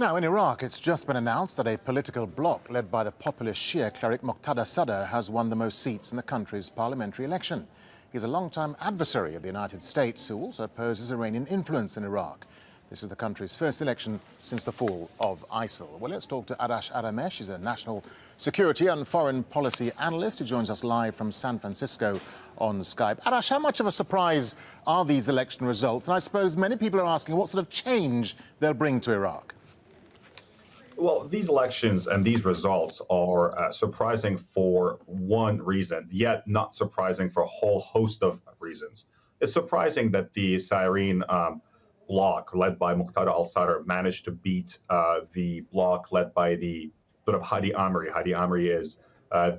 Now, in Iraq, it's just been announced that a political bloc led by the populist Shia cleric Muqtada Sadr has won the most seats in the country's parliamentary election. He's a long-time adversary of the United States who also opposes Iranian influence in Iraq. This is the country's first election since the fall of ISIL. Well, let's talk to Arash Ari Aramesh. He's a national security and foreign policy analyst. He joins us live from San Francisco on Skype. Arash, how much of a surprise are these election results? And I suppose many people are asking what sort of change they'll bring to Iraq. Well, these elections and these results are surprising for one reason, yet not surprising for a whole host of reasons. It's surprising that the Syrian bloc led by Muqtada al-Sadr managed to beat the bloc led by the sort of Hadi Amri. Hadi Amri is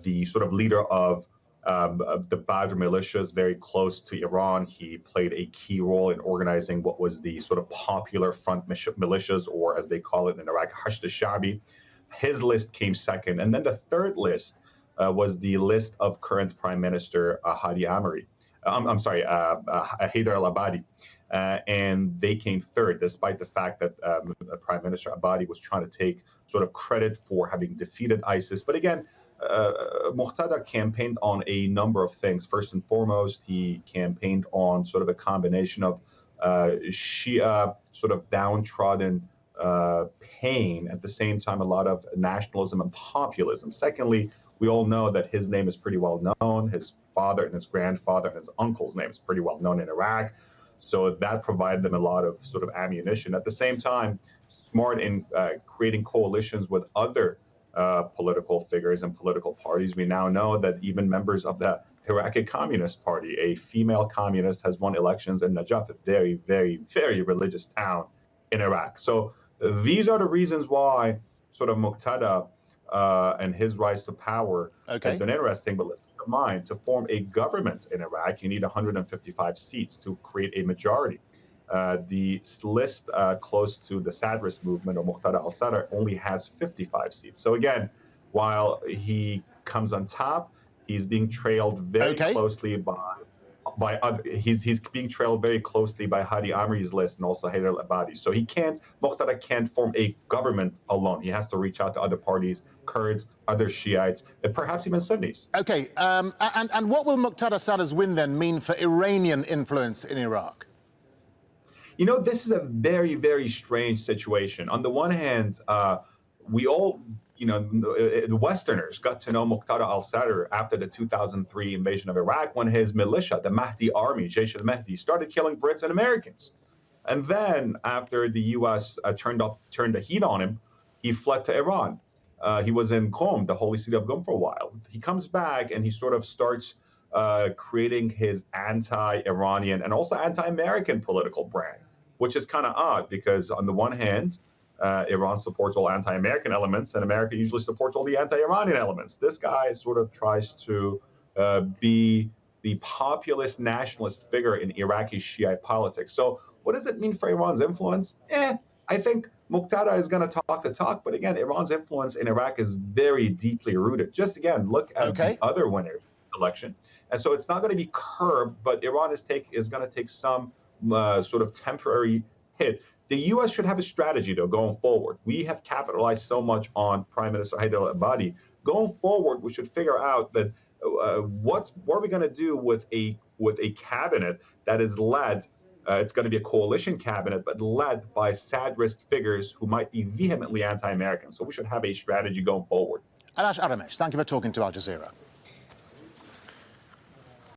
the sort of leader of the Badr militias, very close to Iran. He played a key role in organizing what was the sort of popular front militias, or as they call it in Iraq, Hashd al-Sha'bi. His list came second. And then the third list was the list of current Prime Minister Hadi Amri. Haider al-Abadi. And they came third, despite the fact that Prime Minister Abadi was trying to take sort of credit for having defeated ISIS. But again, Muqtada campaigned on a number of things. First and foremost, he campaigned on sort of a combination of Shia sort of downtrodden pain, at the same time a lot of nationalism and populism. Secondly, we all know that his name is pretty well known. His father and his grandfather and his uncle's name is pretty well known in Iraq. So that provided them a lot of sort of ammunition. At the same time, smart in creating coalitions with other political figures and political parties. We now know that even members of the Iraqi Communist Party, a female communist, has won elections in Najaf, a very, very, very religious town in Iraq. So these are the reasons why sort of Muqtada and his rise to power has been interesting. But let's keep in mind, to form a government in Iraq, you need 155 seats to create a majority. The list close to the Sadrist movement, or Muqtada al-Sadr, only has 55 seats. So again, while he comes on top, he's being trailed very closely by other. He's being trailed very closely by Hadi Amri's list and also Haider al-Abadi. So Muqtada can't form a government alone. He has to reach out to other parties, Kurds, other Shiites, and perhaps even Sunnis. Okay, and what will Muqtada Sadr's win then mean for Iranian influence in Iraq? You know, this is a very, very strange situation. On the one hand, we all, the Westerners got to know Muqtada al-Sadr after the 2003 invasion of Iraq, when his militia, the Mahdi army, Jaish al-Mahdi, started killing Brits and Americans. And then after the U.S. turned the heat on him, he fled to Iran. He was in Qom, the holy city of Qom, for a while. He comes back and he sort of starts creating his anti-Iranian and also anti-American political brand, which is kind of odd because on the one hand, Iran supports all anti-American elements and America usually supports all the anti-Iranian elements. This guy sort of tries to be the populist nationalist figure in Iraqi Shiite politics. So what does it mean for Iran's influence? I think Muqtada is going to talk the talk, but again, Iran's influence in Iraq is very deeply rooted. Just again, look at the other winner election. And so it's not going to be curbed, but Iran is going to take some sort of temporary hit. The U.S. should have a strategy, though, going forward. We have capitalized so much on Prime Minister Haider al-Abadi. Going forward, we should figure out that what are we going to do with a cabinet that is led. It's going to be a coalition cabinet, but led by Sadrist figures who might be vehemently anti-American. So we should have a strategy going forward. Arash Ari Aramesh, thank you for talking to Al Jazeera.